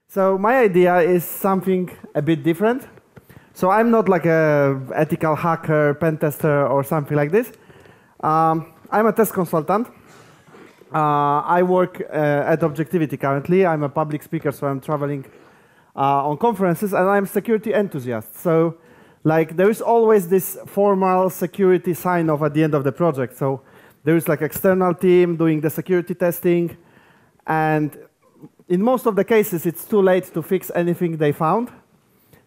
So my idea is something a bit different. So I'm not like a ethical hacker, pen tester, or something like this. I'm a test consultant. I work at Objectivity currently. I'm a public speaker, so I'm traveling on conferences, and I'm a security enthusiast. So like there is always this formal security sign-off at the end of the project. So there is like external team doing the security testing, and in most of the cases, it's too late to fix anything they found.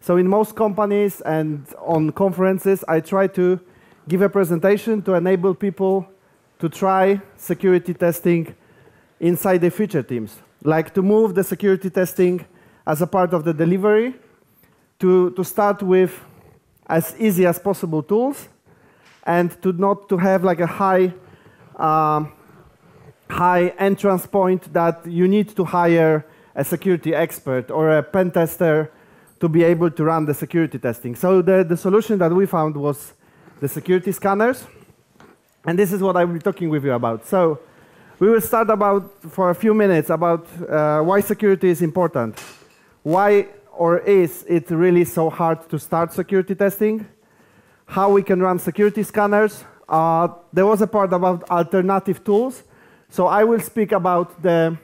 So in most companies and on conferences, I try to give a presentation to enable people to try security testing inside the feature teams, like to move the security testing as a part of the delivery, to start with as easy as possible tools, and not to have like a high entrance point that you need to hire a security expert or a pen tester to be able to run the security testing. So the solution that we found was the security scanners. And this is what I will be talking with you about. So we will start for a few minutes about why security is important. Why or is it really so hard to start security testing? How we can run security scanners. There was a part about alternative tools. So I will speak about the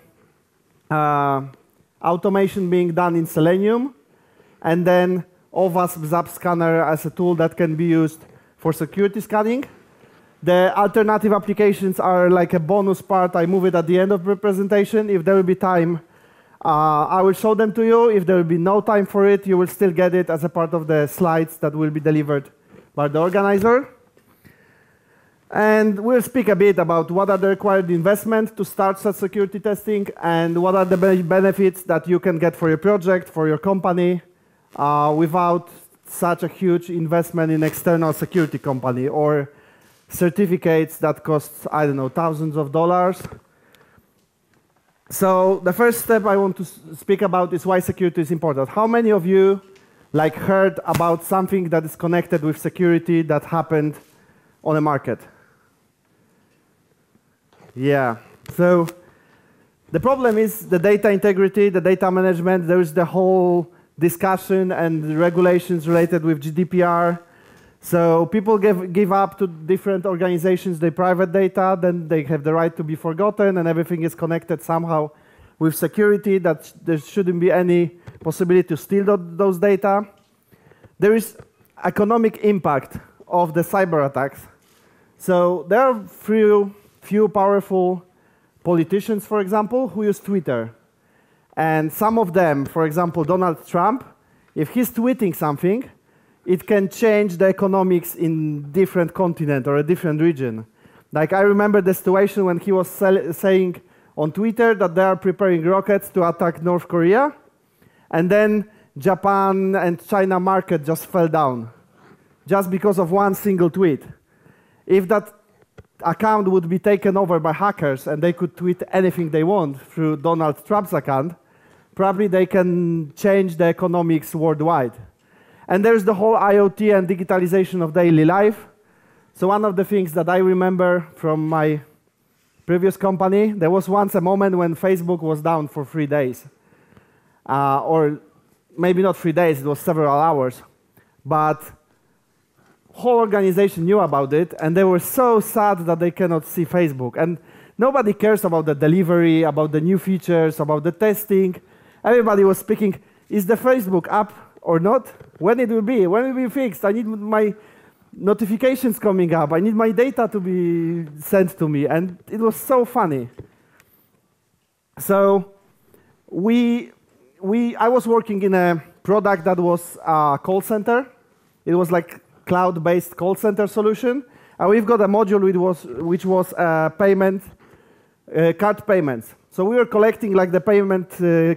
automation being done in Selenium, and then OWASP ZAP scanner as a tool that can be used for security scanning. The alternative applications are like a bonus part. I move it at the end of the presentation. If there will be time, I will show them to you. If there will be no time for it, you will still get it as a part of the slides that will be delivered by the organizer. And we'll speak a bit about what are the required investments to start such security testing, and what are the benefits that you can get for your project, for your company, without such a huge investment in external security company or certificates that cost, I don't know, thousands of dollars. So the first step I want to speak about is why security is important. How many of you like heard about something that is connected with security that happened on the market? Yeah. So the problem is the data integrity, the data management. There is the whole discussion and regulations related with GDPR. So people give up to different organizations their private data, then they have the right to be forgotten, and everything is connected somehow with security, that there shouldn't be any possibility to steal those data. There is economic impact of the cyber attacks. So there are few powerful politicians, for example, who use Twitter. And some of them, for example, Donald Trump, if he's tweeting something, it can change the economics in different continent or a different region. Like I remember the situation when he was saying on Twitter that they are preparing rockets to attack North Korea, and then Japan and China market just fell down, just because of one single tweet. If that account would be taken over by hackers and they could tweet anything they want through Donald Trump's account, probably they can change the economics worldwide. And there's the whole IoT and digitalization of daily life. So one of the things that I remember from my previous company, there was once a moment when Facebook was down for 3 days. Or maybe not 3 days, it was several hours. But whole organization knew about it, and they were so sad that they cannot see Facebook. And nobody cares about the delivery, about the new features, about the testing. Everybody was speaking, is the Facebook up or not? When it will be? When it will be fixed? I need my notifications coming up. I need my data to be sent to me. And it was so funny. So I was working in a product that was a call center. It was like cloud-based call center solution. And we've got a module which was payment, card payments. So we were collecting like the payment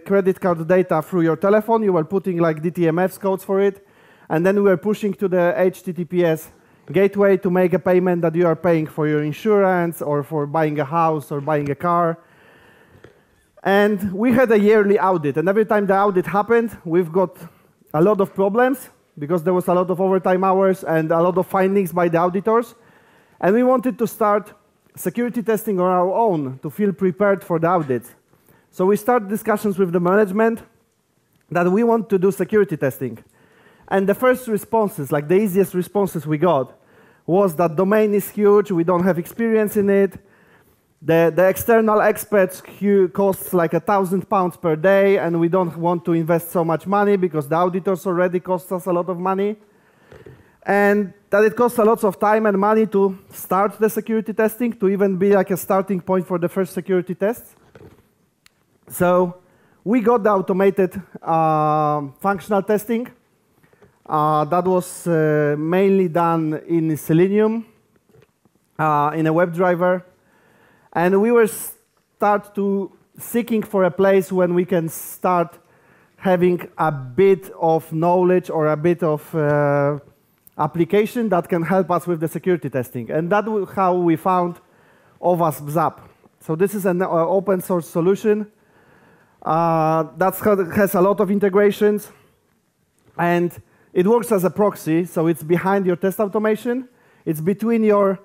credit card data through your telephone. You were putting like DTMS codes for it. And then we were pushing to the HTTPS gateway to make a payment that you are paying for your insurance or for buying a house or buying a car. And we had a yearly audit. And every time the audit happened, we've got a lot of problems because there was a lot of overtime hours and a lot of findings by the auditors. And we wanted to start security testing on our own to feel prepared for the audits. So we started discussions with the management, that we want to do security testing. And the first responses, like the easiest responses we got, was that domain is huge, we don't have experience in it, the external experts costs like £1,000 per day, and we don't want to invest so much money because the auditors already cost us a lot of money, and that it costs a lot of time and money to start the security testing, to even be like a starting point for the first security tests. So we got the automated functional testing. That was mainly done in Selenium, in a WebDriver. And we were seeking for a place when we can start having a bit of knowledge or a bit of application that can help us with the security testing. And that's how we found OWASP ZAP. So this is an open source solution that has a lot of integrations. And it works as a proxy, so it's behind your test automation. It's between your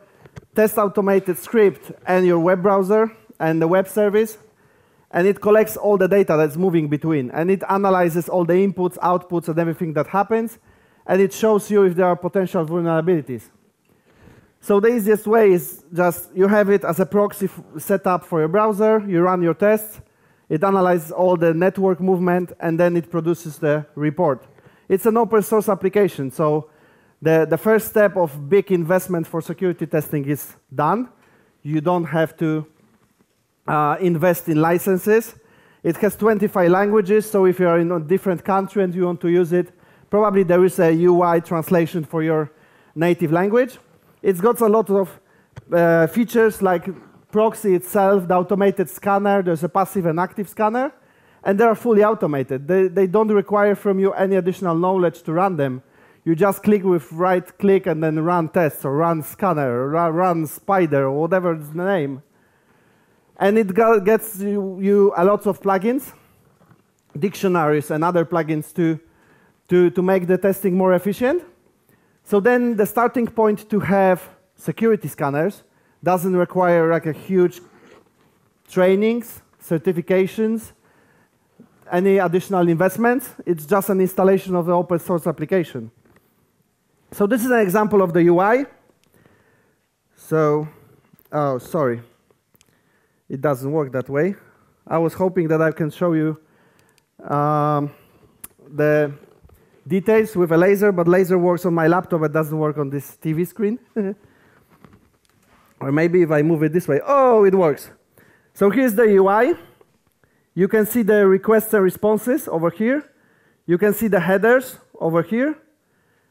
test automated script and your web browser and the web service, and it collects all the data that's moving between, and it analyzes all the inputs, outputs, and everything that happens, and it shows you if there are potential vulnerabilities. So the easiest way is just you have it as a proxy set up for your browser, you run your tests, it analyzes all the network movement, and then it produces the report. It's an open source application, so the first step of big investment for security testing is done. You don't have to invest in licenses. It has 25 languages, so if you're in a different country and you want to use it, probably there is a UI translation for your native language. It's got a lot of features like proxy itself, the automated scanner, there's a passive and active scanner, and they are fully automated. They don't require from you any additional knowledge to run them. You just click with right click and then run tests, or run scanner, or run spider, or whatever is the name. And it gets you a lot of plugins, dictionaries and other plugins to make the testing more efficient. So then the starting point to have security scanners doesn't require like a huge trainings, certifications, any additional investments. It's just an installation of the open source application. So this is an example of the UI. So, oh, sorry. It doesn't work that way. I was hoping that I can show you the details with a laser, but laser works on my laptop, it doesn't work on this TV screen. Or maybe if I move it this way, oh, it works. So here's the UI. You can see the requests and responses over here. You can see the headers over here.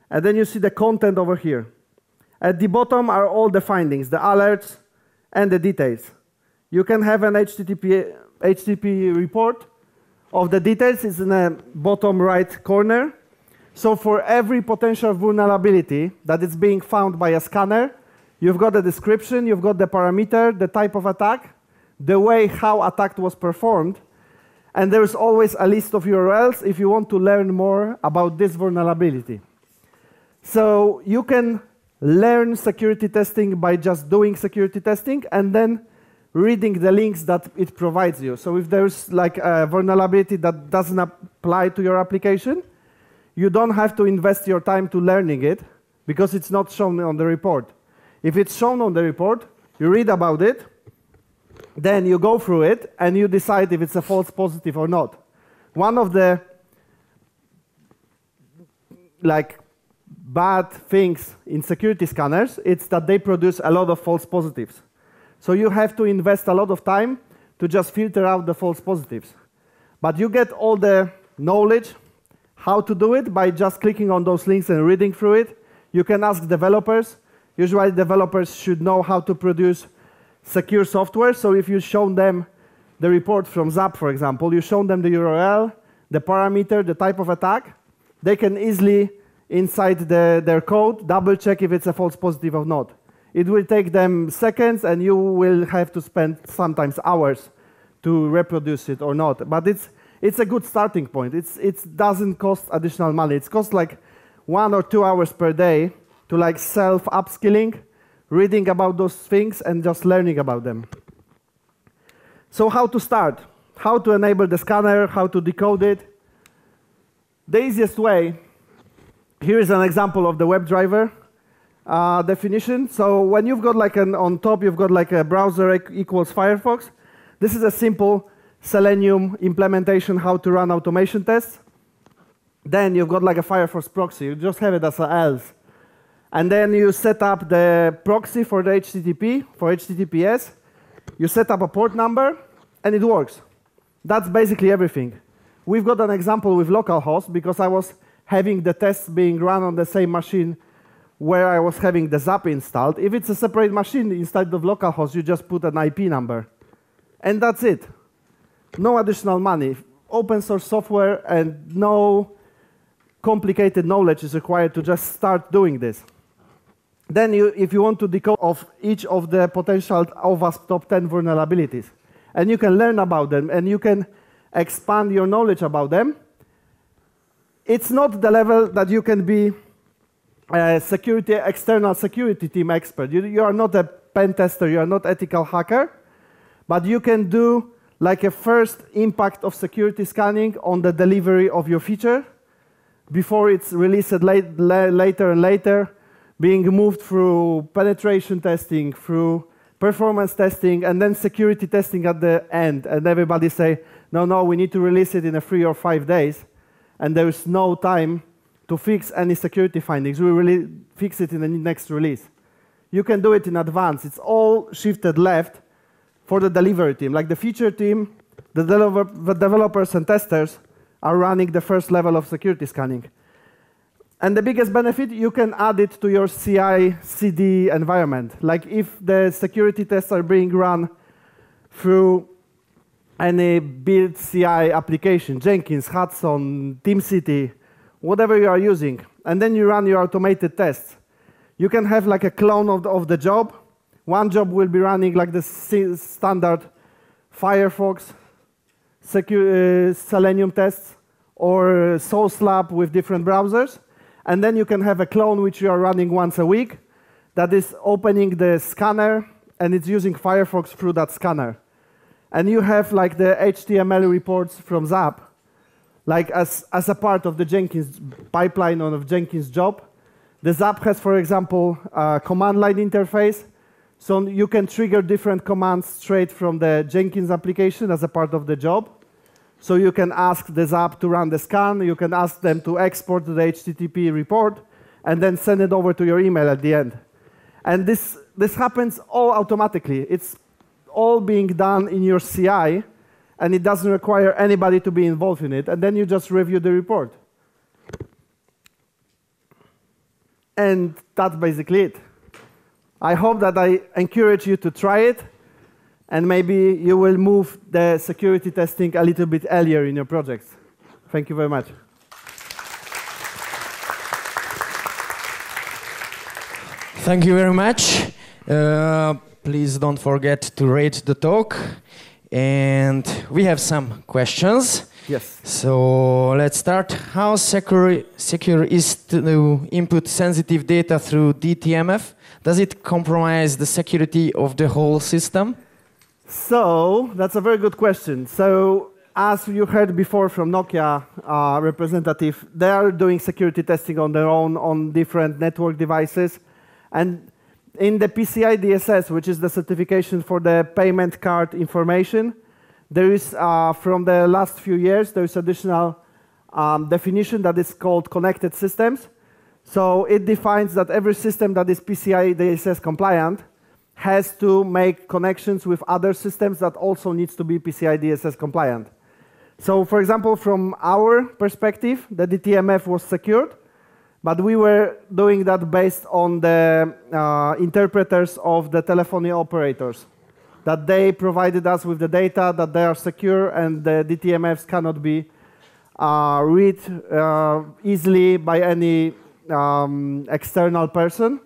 And then you see the content over here. At the bottom are all the findings, the alerts, and the details. You can have an HTTP report of the details. It's in the bottom right corner. So for every potential vulnerability that is being found by a scanner, you've got a description, you've got the parameter, the type of attack, the way how attack was performed, and there's always a list of URLs if you want to learn more about this vulnerability. So you can learn security testing by just doing security testing and then reading the links that it provides you. So if there's like a vulnerability that doesn't apply to your application, you don't have to invest your time to learning it because it's not shown on the report. If it's shown on the report, you read about it, then you go through it and you decide if it's a false positive or not. One of the bad things in security scanners, it's that they produce a lot of false positives. So you have to invest a lot of time to just filter out the false positives. But you get all the knowledge how to do it by just clicking on those links and reading through it. You can ask developers. Usually developers should know how to produce secure software. So if you show them the report from ZAP, for example, you show them the URL, the parameter, the type of attack, they can easily, inside their code, double check if it's a false positive or not. It will take them seconds, and you will have to spend sometimes hours to reproduce it or not. But it's a good starting point. It doesn't cost additional money. It costs like 1 or 2 hours per day to like self-upskilling, reading about those things, and just learning about them. So how to start? How to enable the scanner? How to decode it? The easiest way, here is an example of the WebDriver definition. So when you've got like on top, you've got like a browser equals Firefox. This is a simple Selenium implementation, how to run automation tests. Then you've got like a Firefox proxy. You just have it as an else. And then you set up the proxy for the HTTP, for HTTPS. You set up a port number, and it works. That's basically everything. We've got an example with localhost, because I was having the tests being run on the same machine where I was having the ZAP installed. If it's a separate machine instead of localhost, you just put an IP number. And that's it. No additional money. Open source software, and no complicated knowledge is required to just start doing this. Then if you want to decode of each of the potential OWASP top 10 vulnerabilities, and you can learn about them, and you can expand your knowledge about them, it's not the level that you can be a external security team expert. You are not a pen tester, you are not ethical hacker, but you can do like a first impact of security scanning on the delivery of your feature before it's released later and later, being moved through penetration testing, through performance testing, and then security testing at the end. And everybody say, no, we need to release it in 3 or 5 days, and there is no time to fix any security findings. We will fix it in the next release. You can do it in advance. It's all shifted left for the delivery team. Like the feature team, the developers and testers are running the first level of security scanning. And the biggest benefit, you can add it to your CI/CD environment. Like if the security tests are being run through any build CI application, Jenkins, Hudson, TeamCity, whatever you are using, and then you run your automated tests, you can have like a clone of the job. One job will be running like the standard Firefox Selenium tests or SourceLab with different browsers. And then you can have a clone which you are running once a week that is opening the scanner, and it's using Firefox through that scanner. And you have like the HTML reports from ZAP, like as a part of the Jenkins pipeline or of Jenkins job. The ZAP has, for example, a command line interface. So you can trigger different commands straight from the Jenkins application as a part of the job. So you can ask the ZAP to run the scan, you can ask them to export the HTTP report, and then send it over to your email at the end. And this happens all automatically. It's all being done in your CI, and it doesn't require anybody to be involved in it, and then you just review the report. And that's basically it. I hope that I encourage you to try it, and maybe you will move the security testing a little bit earlier in your projects. Thank you very much. Thank you very much. Please don't forget to rate the talk. And we have some questions. Yes. So let's start. How secure is to input sensitive data through DTMF? Does it compromise the security of the whole system? So that's a very good question. So as you heard before from Nokia representative, they are doing security testing on their own on different network devices. And in the PCI DSS, which is the certification for the payment card information, there is, from the last few years, there is additional definition that is called connected systems. So it defines that every system that is PCI DSS compliant has to make connections with other systems that also needs to be PCI DSS compliant. So for example, from our perspective, the DTMF was secured, but we were doing that based on the interpreters of the telephony operators, that they provided us with the data, that they are secure, and the DTMFs cannot be read easily by any external person.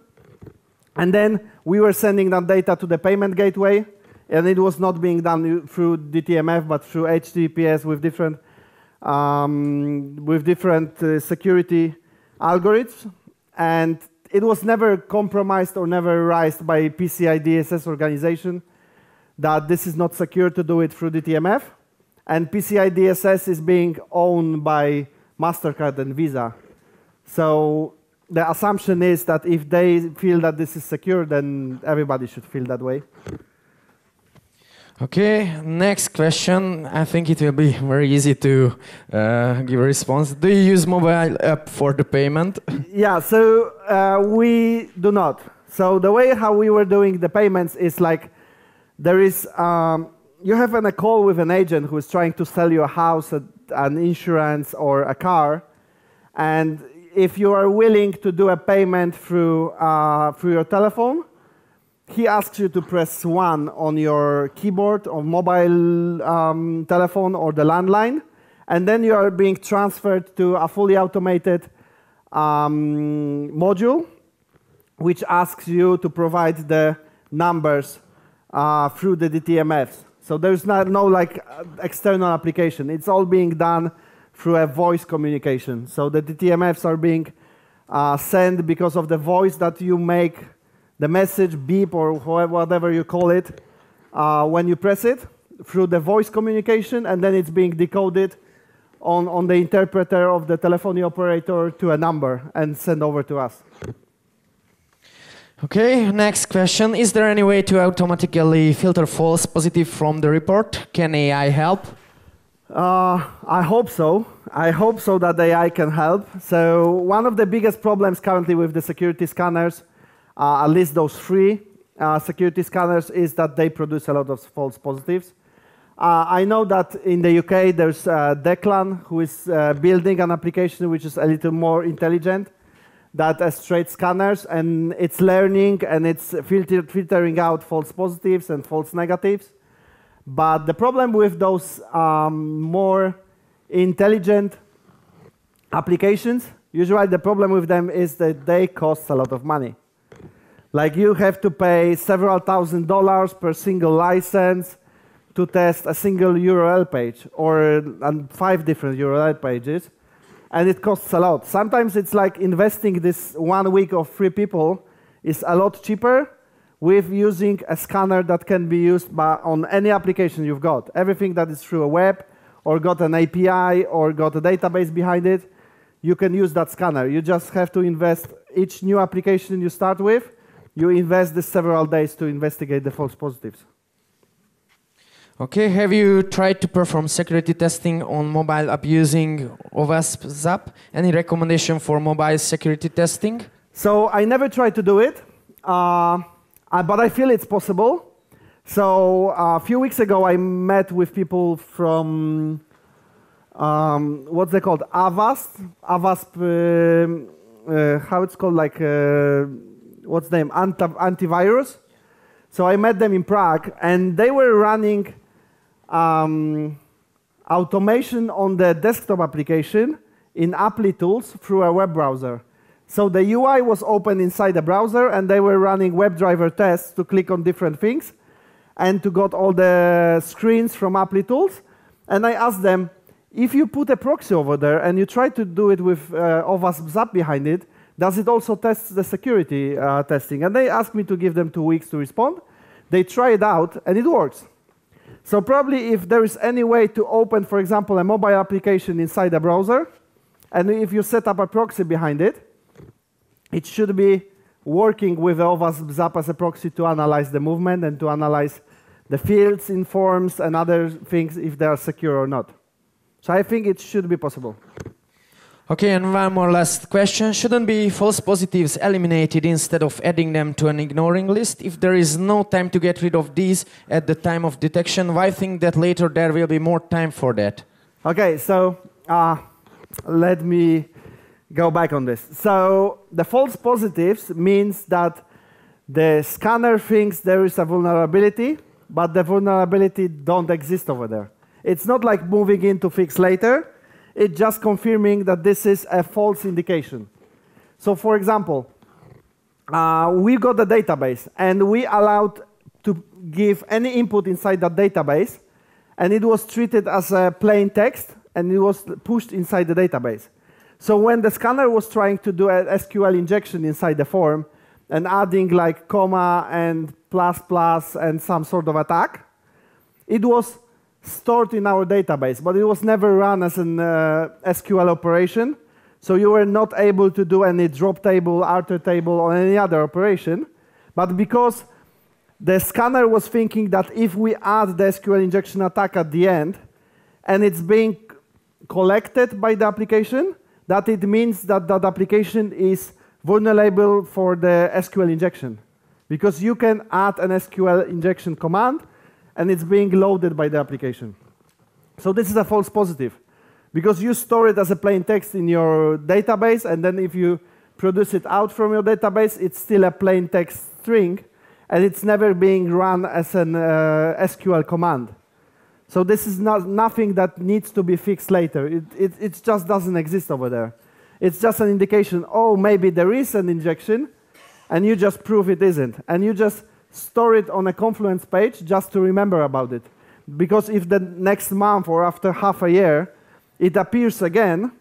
And then we were sending that data to the payment gateway, and it was not being done through DTMF, but through HTTPS with different security algorithms. And it was never compromised or never raised by PCI DSS organization that this is not secure to do it through DTMF. And PCI DSS is being owned by MasterCard and Visa. So the assumption is that if they feel that this is secure, then everybody should feel that way. Okay, next question. I think it will be very easy to give a response. Do you use mobile app for the payment? Yeah, so we do not. So the way how we were doing the payments is like there is, you have a call with an agent who is trying to sell you a house, an insurance, or a car. And if you are willing to do a payment through your telephone, he asks you to press 1 on your keyboard or mobile telephone or the landline, and then you are being transferred to a fully automated module, which asks you to provide the numbers through the DTMFs. So there's no like external application. It's all being done through a voice communication. So the DTMFs are being sent because of the voice that you make, the message, beep, or whatever you call it, when you press it, through the voice communication, and then it's being decoded on the interpreter of the telephony operator to a number and sent over to us. Okay, next question. Is there any way to automatically filter false positive from the report? Can AI help? I hope so. I hope so that AI can help. So one of the biggest problems currently with the security scanners, at least those free security scanners, is that they produce a lot of false positives. I know that in the UK there's Declan, who is building an application which is a little more intelligent than straight scanners, and it's learning and it's filtering out false positives and false negatives. But the problem with those more intelligent applications, usually the problem with them is that they cost a lot of money. Like you have to pay several $1,000s per single license to test a single URL page or 5 different URL pages, and it costs a lot. Sometimes it's like investing this 1 week of free people is a lot cheaper with using a scanner that can be used on any application you've got. Everything that is through a web or got an API or got a database behind it, you can use that scanner. You just have to invest each new application you start with. You invest this several days to investigate the false positives. Okay, have you tried to perform security testing on mobile app using WasP-Zap? Any recommendation for mobile security testing? So I never tried to do it, but I feel it's possible. So a few weeks ago, I met with people from, what's they called, Avast, how it's called, like, what's the name, antivirus. So I met them in Prague, and they were running automation on the desktop application in ApplyTools through a web browser. So the UI was open inside the browser, and they were running WebDriver tests to click on different things and to get all the screens from ApplyTools. And I asked them, if you put a proxy over there and you try to do it with WasP-Zap behind it, does it also test the security testing? And they asked me to give them 2 weeks to respond. They try it out, and it works. So probably if there is any way to open, for example, a mobile application inside a browser, and if you set up a proxy behind it, it should be working with WasP-Zap as a proxy to analyze the movement and to analyze the fields in forms and other things if they are secure or not. So I think it should be possible. Okay, and one more last question. Shouldn't be false positives eliminated instead of adding them to an ignoring list? If there is no time to get rid of these at the time of detection, why think that later there will be more time for that? Okay, so let me go back on this. So the false positives means that the scanner thinks there is a vulnerability, but the vulnerability don't exist over there. It's not like moving in to fix later. It's just confirming that this is a false indication. So for example, we got the database, and we allowed to give any input inside that database, and it was treated as a plain text, and it was pushed inside the database. So when the scanner was trying to do an SQL injection inside the form and adding like comma and plus and some sort of attack, it was stored in our database, but it was never run as an SQL operation. So you were not able to do any drop table, alter table, or any other operation. But because the scanner was thinking that if we add the SQL injection attack at the end, and it's being collected by the application, that it means that that application is vulnerable for the SQL injection. Because you can add an SQL injection command, and it's being loaded by the application. So this is a false positive. Because you store it as a plain text in your database, and then if you produce it out from your database, it's still a plain text string, and it's never being run as an SQL command. So this is nothing that needs to be fixed later. It just doesn't exist over there. It's just an indication, oh, maybe there is an injection, and you just prove it isn't. And you just store it on a Confluence page just to remember about it. Because if the next month or after half a year, it appears again,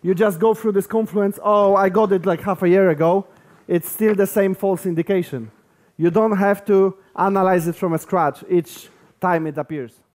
you just go through this Confluence, oh, I got it like half a year ago. It's still the same false indication. You don't have to analyze it from scratch each time it appears.